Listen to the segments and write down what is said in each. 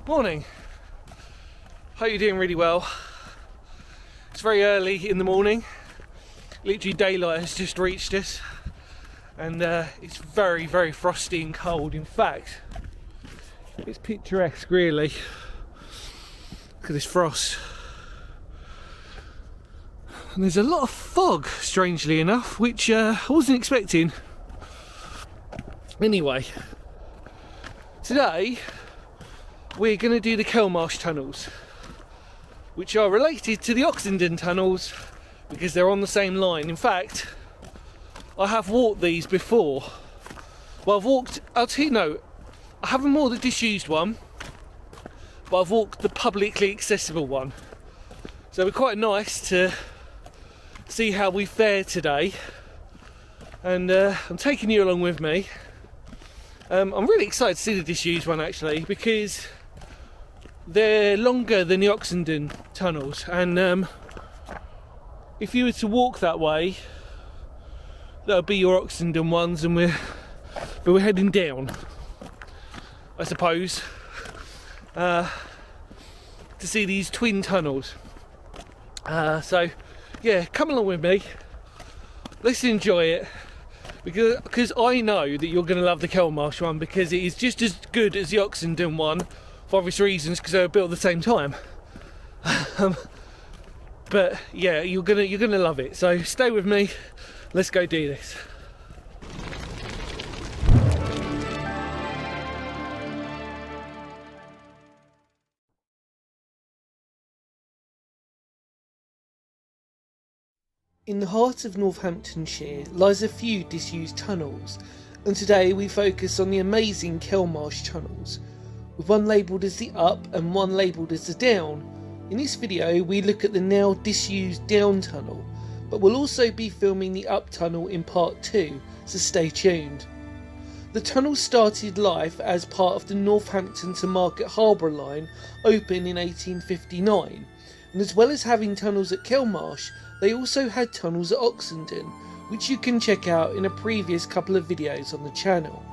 Morning. Hope you're doing really well. It's very early in the morning. Literally daylight has just reached us, and it's very, very frosty and cold. In fact, it's picturesque really. Look at this frost. And there's a lot of fog, strangely enough, which I wasn't expecting. Anyway, today we're going to do the Kelmarsh Tunnels, which are related to the Oxenden Tunnels because they're on the same line. In fact, I have walked these before. Well, I'll tell you, no, I haven't walked the disused one, but I've walked the publicly accessible one. So it'll be quite nice to see how we fare today. And I'm taking you along with me. I'm really excited to see the disused one actually, because they're longer than the Oxenden tunnels, and if you were to walk that way, that would be your Oxenden ones, and we're heading down, I suppose, to see these twin tunnels. So yeah, come along with me. Let's enjoy it, because I know that you're going to love the Kelmarsh one, because it is just as good as the Oxenden one, for obvious reasons, because they were built at the same time. But yeah, you're gonna love it. So stay with me. Let's go do this. In the heart of Northamptonshire lies a few disused tunnels, and today we focus on the amazing Kelmarsh Tunnels, with one labelled as the up and one labelled as the down. In this video we look at the now disused down tunnel, but we'll also be filming the up tunnel in part 2, so stay tuned. The tunnel started life as part of the Northampton to Market Harbour line, opened in 1859, and as well as having tunnels at Kelmarsh, they also had tunnels at Oxenden, which you can check out in a previous couple of videos on the channel.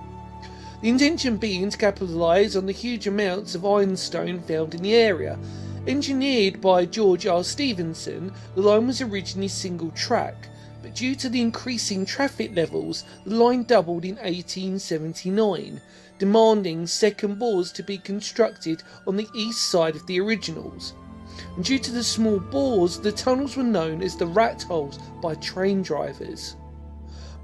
The intention being to capitalise on the huge amounts of ironstone found in the area. Engineered by George R. Stephenson, the line was originally single track, but due to the increasing traffic levels, the line doubled in 1879, demanding second bores to be constructed on the east side of the originals. And due to the small bores, the tunnels were known as the rat holes by train drivers.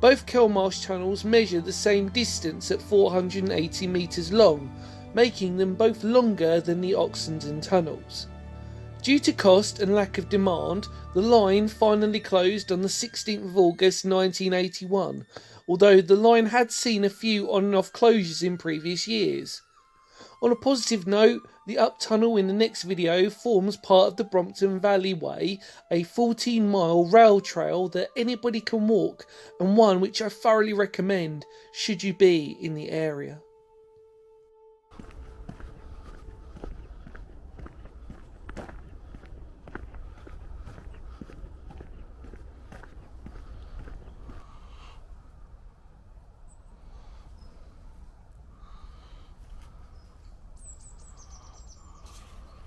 Both Kelmarsh tunnels measure the same distance at 480 metres long, making them both longer than the Oxenden tunnels. Due to cost and lack of demand, the line finally closed on the 16th of August 1981, although the line had seen a few on and off closures in previous years. On a positive note, the up tunnel in the next video forms part of the Brompton Valley Way, a 14-mile rail trail that anybody can walk, and one which I thoroughly recommend should you be in the area.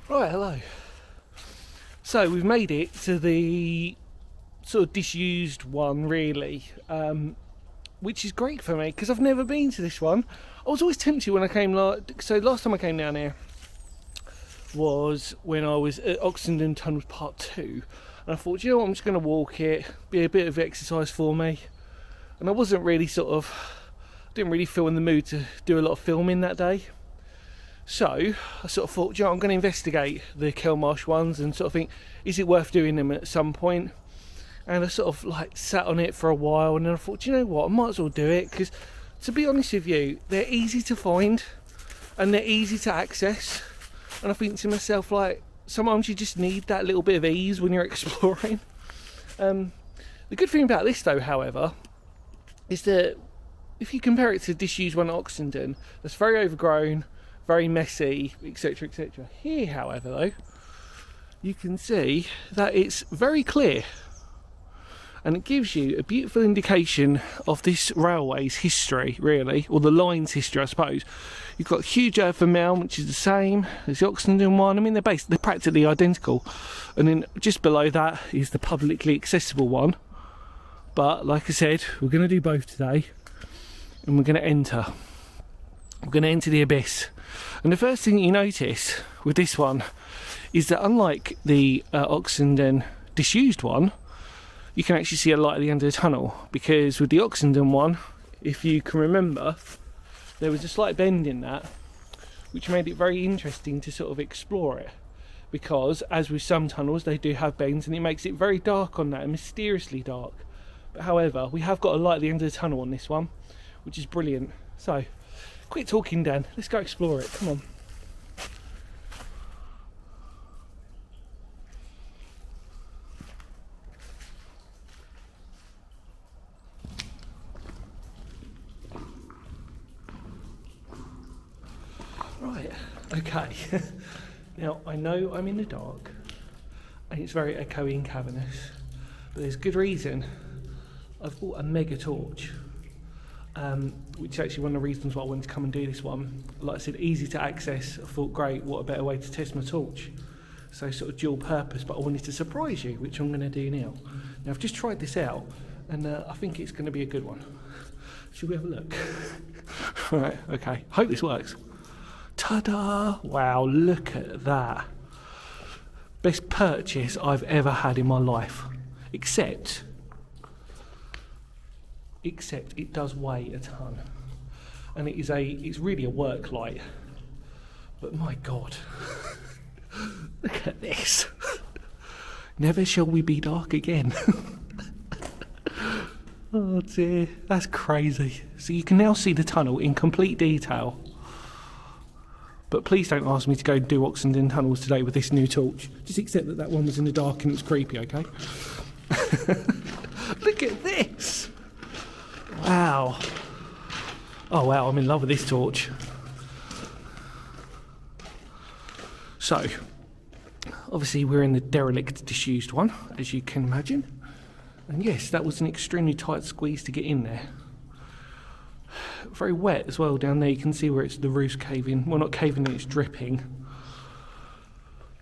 Right, hello. So we've made it to the sort of disused one really, which is great for me because I've never been to this one. I was always tempted when I came, so last time I came down here was when I was at Oxenden Tunnels Part 2, and I thought, you know what, I'm just going to walk it, be a bit of exercise for me, and I wasn't really didn't really feel in the mood to do a lot of filming that day. So I sort of thought, you know, I'm going to investigate the Kelmarsh ones and sort of think, is it worth doing them at some point? And I sort of like sat on it for a while, and then I thought, you know what, I might as well do it, because to be honest with you, they're easy to find and they're easy to access. And I think to myself, like, sometimes you just need that little bit of ease when you're exploring. The good thing about this though, however, is that if you compare it to the disused one at Oxenden, that's very overgrown, very messy, etc, etc. Here, however, though, you can see that it's very clear, and it gives you a beautiful indication of this railway's history, really, or the line's history, I suppose. You've got huge earthen mound, which is the same as the Oxenden one. I mean, they're practically identical. And then just below that is the publicly accessible one. But like I said, we're going to do both today, and we're going to enter. We're going to enter the abyss. And the first thing you notice with this one is that unlike the Oxenden disused one, you can actually see a light at the end of the tunnel, because with the Oxenden one, if you can remember, there was a slight bend in that, which made it very interesting to sort of explore it, because as with some tunnels, they do have bends, and it makes it very dark on that, and mysteriously dark. But however, we have got a light at the end of the tunnel on this one, which is brilliant. So quit talking, Dan, let's go explore it. Come on. Right, okay. Now, I know I'm in the dark, and it's very echoey and cavernous, but there's good reason. I've bought a mega torch, which is actually one of the reasons why I wanted to come and do this one. Like I said, easy to access. I thought, great, what a better way to test my torch. So sort of dual purpose, but I wanted to surprise you, which I'm going to do now. Now, I've just tried this out, and I think it's going to be a good one. Should we have a look? Right, okay. Hope this works. Ta-da! Wow, look at that. Best purchase I've ever had in my life. Except it does weigh a ton. And it's really a work light. But my God. Look at this. Never shall we be dark again. Oh dear, that's crazy. So you can now see the tunnel in complete detail. But please don't ask me to go do Oxenden Tunnels today with this new torch. Just accept that one was in the dark and it was creepy, okay? Look at this! Wow. Oh wow, I'm in love with this torch. So, obviously we're in the derelict disused one, as you can imagine. And yes, that was an extremely tight squeeze to get in there. Very wet as well down there. You can see where the roof's caving. Well, not caving, it's dripping.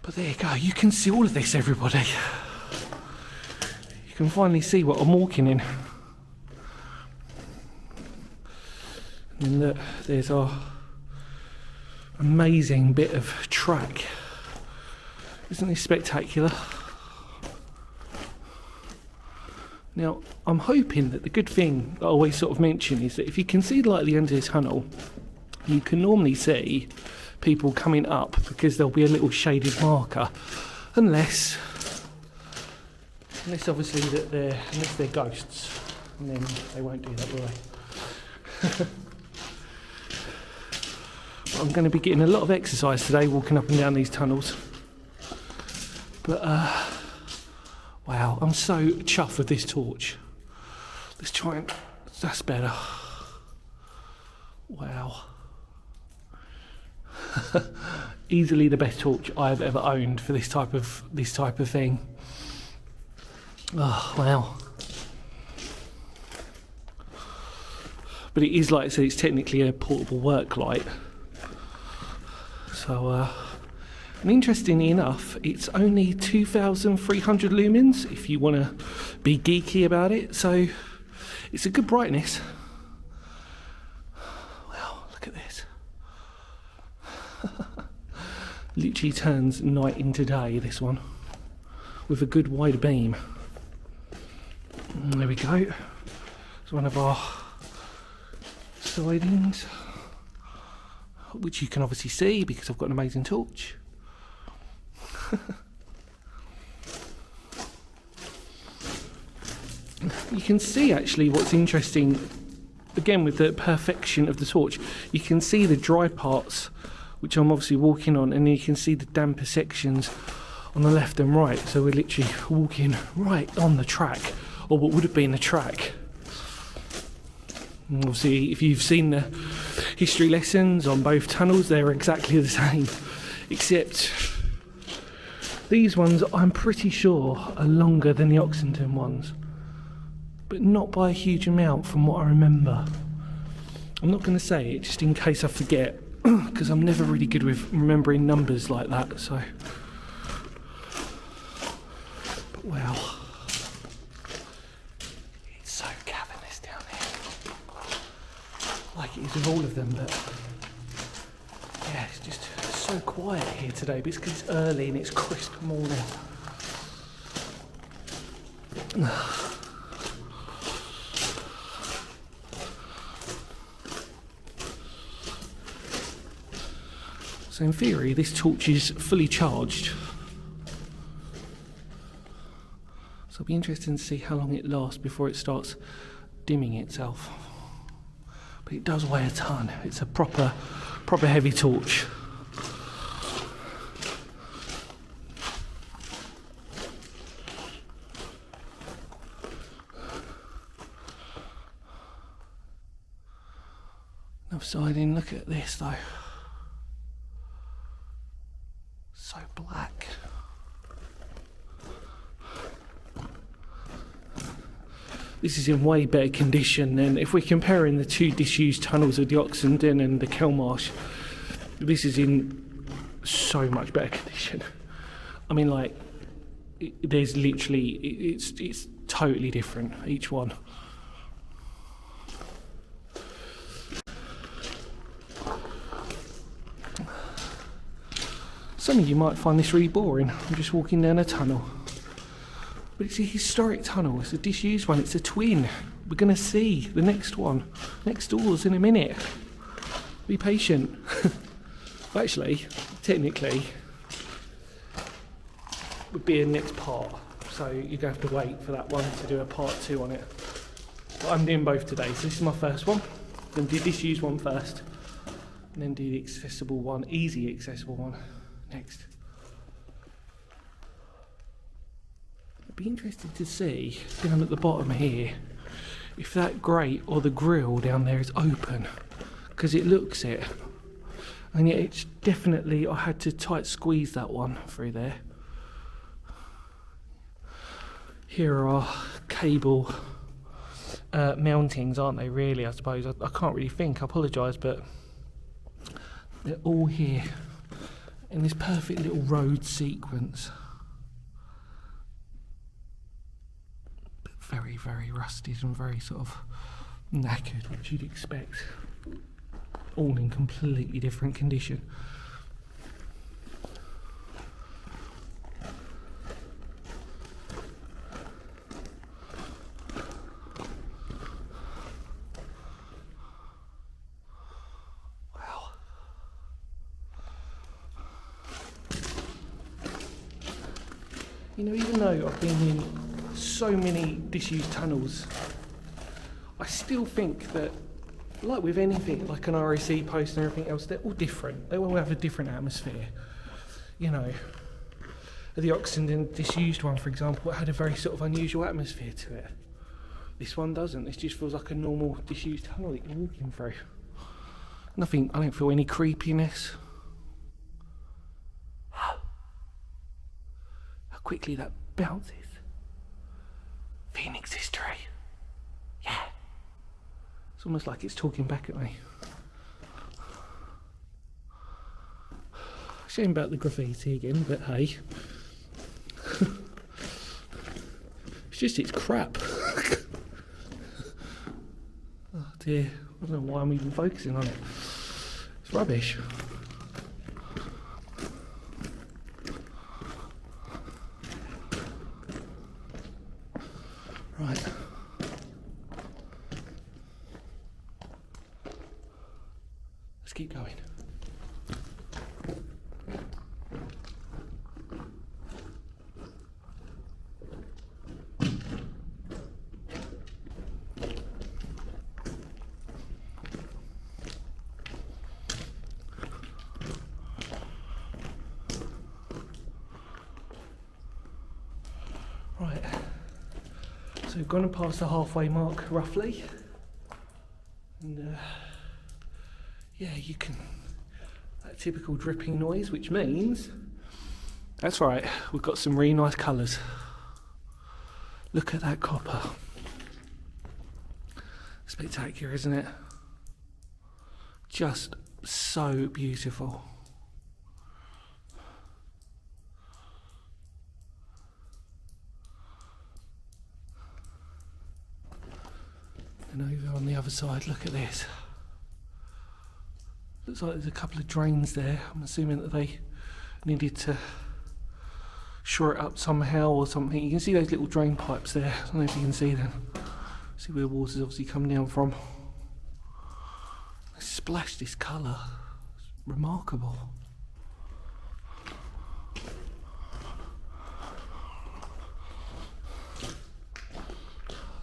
But there you go. You can see all of this, everybody. You can finally see what I'm walking in. And look, there's our amazing bit of track. Isn't this spectacular? Now, I'm hoping that the good thing I always sort of mention is that if you can see the light at the end of this tunnel, you can normally see people coming up, because there'll be a little shaded marker, unless obviously unless they're ghosts, and then they won't do that, will they? I'm going to be getting a lot of exercise today, walking up and down these tunnels. But wow, I'm so chuffed with this torch. Let's try and... that's better. Wow. Easily the best torch I've ever owned for this type of thing. Oh, wow. But it is, like I said, it's technically a portable work light. So, and interestingly enough, it's only 2,300 lumens if you want to be geeky about it. So it's a good brightness. Wow, look at this. Literally turns night into day, this one, with a good wide beam. And there we go. It's one of our sidings, which you can obviously see because I've got an amazing torch. You can see actually what's interesting, again with the perfection of the torch, you can see the dry parts which I'm obviously walking on, and you can see the damper sections on the left and right. So we're literally walking right on the track, or what would have been the track. And obviously if you've seen the history lessons on both tunnels, they're exactly the same, except these ones I'm pretty sure are longer than the Oxenden ones. but not by a huge amount from what I remember. I'm not going to say it just in case I forget, because I'm never really good with remembering numbers like that, so. But wow. It's so cavernous down here. Like it is with all of them, but yeah, it's just so quiet here today, but it's because it's early and it's crisp morning. So in theory, this torch is fully charged. So it'll be interesting to see how long it lasts before it starts dimming itself. But it does weigh a ton. It's a proper heavy torch. Another side in, look at this though. So black. This is in way better condition than if we're comparing the two disused tunnels of the Oxenden and the Kelmarsh. This is in so much better condition. I mean, like, there's literally, it's totally different, each one. Some of you might find this really boring. I'm just walking down a tunnel. But it's a historic tunnel, it's a disused one, it's a twin. We're going to see the next one, next doors in a minute. Be patient. Actually, technically, would be a next part. So you're going to have to wait for that one to do a part 2 on it. But I'm doing both today, so this is my first one. I'm going to do the disused one first, and then do the accessible one, easy accessible one next. I'd be interested to see down at the bottom here if that grate or the grill down there is open, because it looks it, and yet it's definitely, I had to tight squeeze that one through there. Here are cable mountings, aren't they, really, I suppose. I can't really think, I apologise, but they're all here in this perfect little road sequence. But very, very rusted and very sort of knackered, which you'd expect. All in completely different condition. You know, even though I've been in so many disused tunnels, I still think that, like with anything, like an RAC post and everything else, they're all different. They all have a different atmosphere. You know, the Oxenden disused one, for example, it had a very sort of unusual atmosphere to it. This one doesn't. This just feels like a normal disused tunnel that you're walking through. Nothing, I don't feel any creepiness. Quickly that bounces. Phoenix history. Yeah. It's almost like it's talking back at me. Shame about the graffiti again, but hey. It's crap. Oh dear, I don't know why I'm even focusing on it. It's rubbish. Right. Let's keep going. Right. So we've gone past the halfway mark, roughly. And yeah, you can, that typical dripping noise, which means, that's right, we've got some really nice colours. Look at that copper. Spectacular, isn't it? Just so beautiful. And over on the other side, look at this. Looks like there's a couple of drains there. I'm assuming that they needed to shore it up somehow or something. You can see those little drain pipes there. I don't know if you can see them. See where the water's obviously come down from. They splashed this colour. It's remarkable.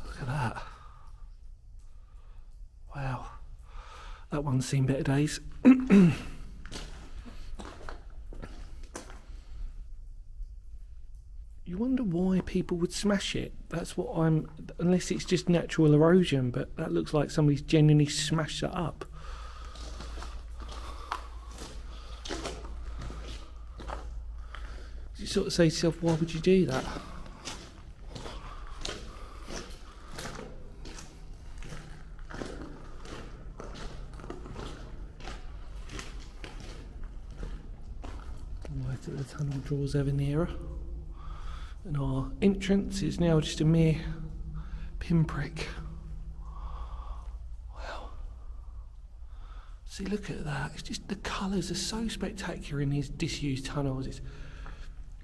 Look at that. Wow. That one's seen better days. You wonder why people would smash it. That's what unless it's just natural erosion, but that looks like somebody's genuinely smashed that up. You sort of say to yourself, why would you do that? Right at the tunnel draws ever nearer. And our entrance is now just a mere pinprick. Wow. See, look at that. It's just the colours are so spectacular in these disused tunnels. It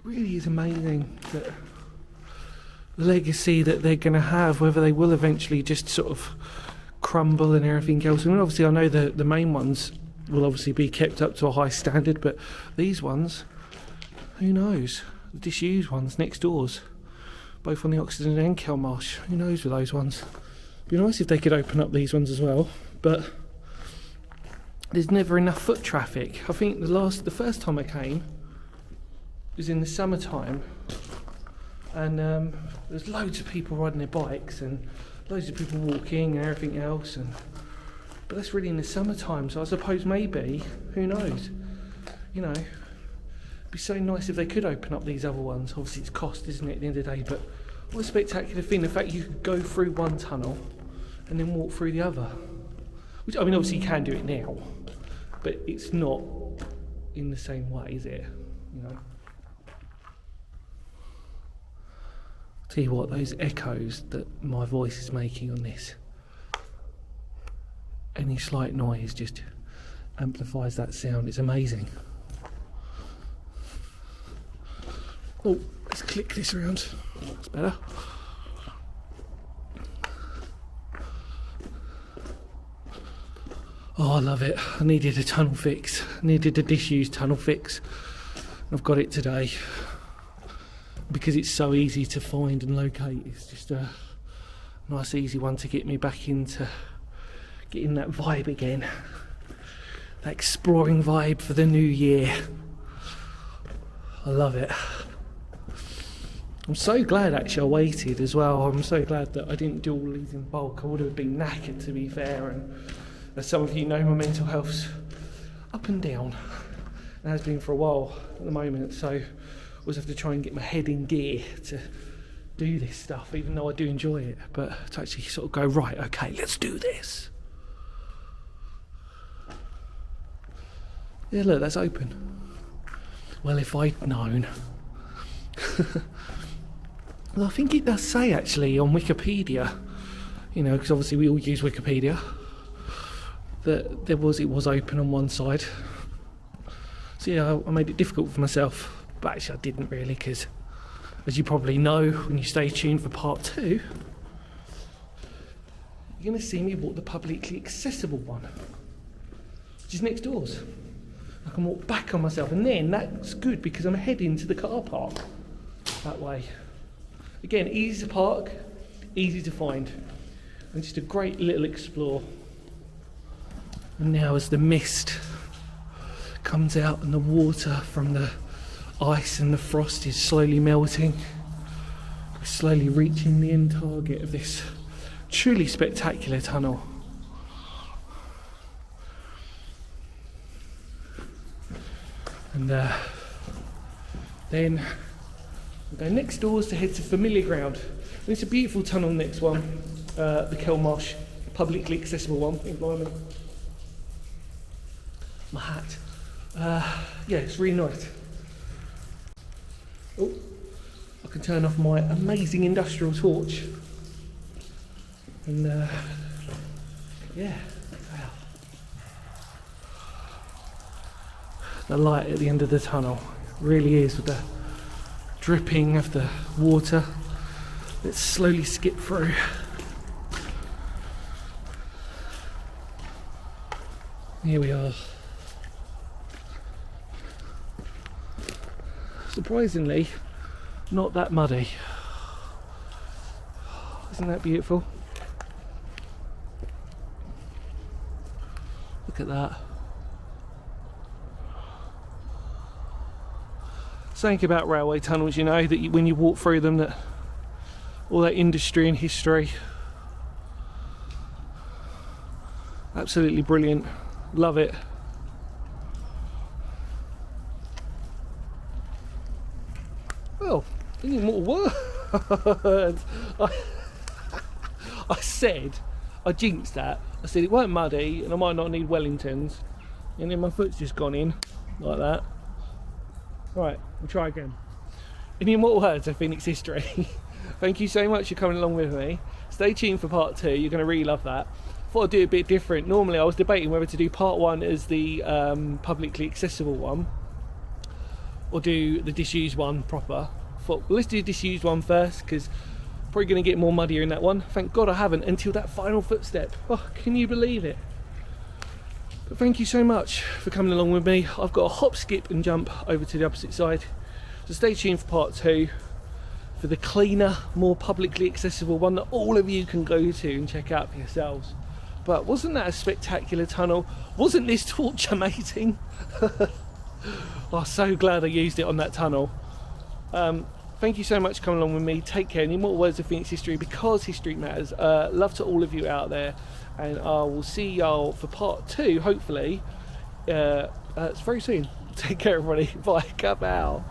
really is amazing that the legacy that they're going to have, whether they will eventually just sort of crumble and everything else. I mean, obviously, I know the main ones will obviously be kept up to a high standard, but these ones, who knows? The disused ones next doors, both on the Oxford and Kelmarsh. Who knows with those ones? It'd be nice if they could open up these ones as well, but there's never enough foot traffic. I think the first time I came was in the summertime, and there's loads of people riding their bikes and loads of people walking and everything else, but that's really in the summertime, so I suppose maybe, who knows, you know. It'd be so nice if they could open up these other ones. Obviously it's cost, isn't it, at the end of the day, but what a spectacular thing, the fact you could go through one tunnel and then walk through the other. Which, I mean, obviously you can do it now, but it's not in the same way, is it? You know. I'll tell you what, those echoes that my voice is making on this, any slight noise just amplifies that sound. It's amazing. Oh, let's click this around. That's better. Oh, I love it. I needed a tunnel fix. I needed a disused tunnel fix. I've got it today. Because it's so easy to find and locate. It's just a nice, easy one to get me back into getting that vibe again. That exploring vibe for the new year. I love it. I'm so glad actually I waited as well. I'm so glad that I didn't do all these in bulk. I would have been knackered, to be fair, and as some of you know, my mental health's up and down. It has been for a while at the moment, so I always have to try and get my head in gear to do this stuff, even though I do enjoy it, but to actually sort of go, right, okay, let's do this. Yeah, look, that's open. Well, if I'd known. Well, I think it does say actually on Wikipedia, you know, because obviously we all use Wikipedia, that it was open on one side. So yeah, I made it difficult for myself, but actually I didn't really, because as you probably know, when you stay tuned for part 2, you're going to see me walk the publicly accessible one, which is next doors. I can walk back on myself, and then that's good because I'm heading to the car park that way. Again, easy to park, easy to find, and just a great little explore. And now as the mist comes out and the water from the ice and the frost is slowly melting, we're slowly reaching the end target of this truly spectacular tunnel. And then we'll go next doors to head to familiar ground. And it's a beautiful tunnel, next one, the Kelmarsh publicly accessible one. Blimey. My hat. Yeah, it's really nice. Oh, I can turn off my amazing industrial torch. And yeah, wow. The light at the end of the tunnel really is, with the dripping of the water. Let's slowly skip through. Here we are. Surprisingly, not that muddy. Isn't that beautiful? Look at that. Something about railway tunnels, you know, that when you walk through them, that all that industry and history. Absolutely brilliant. Love it. Well, any more words? I said, I jinxed that. I said it weren't muddy and I might not need Wellingtons. And then my foot's just gone in, like that. Right, we'll try again. In the immortal words of Phoenix history, thank you so much for coming along with me. Stay tuned for part 2, you're going to really love that. Thought I'd do a bit different. Normally I was debating whether to do part 1 as the publicly accessible one, or do the disused one proper. Thought, well, let's do the disused one first, because probably going to get more muddier in that one. Thank God I haven't until that final footstep. Oh, can you believe it? But thank you so much for coming along with me. I've got a hop, skip and jump over to the opposite side. So stay tuned for part 2, for the cleaner, more publicly accessible one that all of you can go to and check out for yourselves. But wasn't that a spectacular tunnel? Wasn't this torch amazing? I'm so glad I used it on that tunnel. Thank you so much for coming along with me. Take care. Any more words of Phoenix history, because history matters. Love to all of you out there, and I will see y'all for part 2, hopefully. It's very soon. Take care, everybody. Bye. Kapow.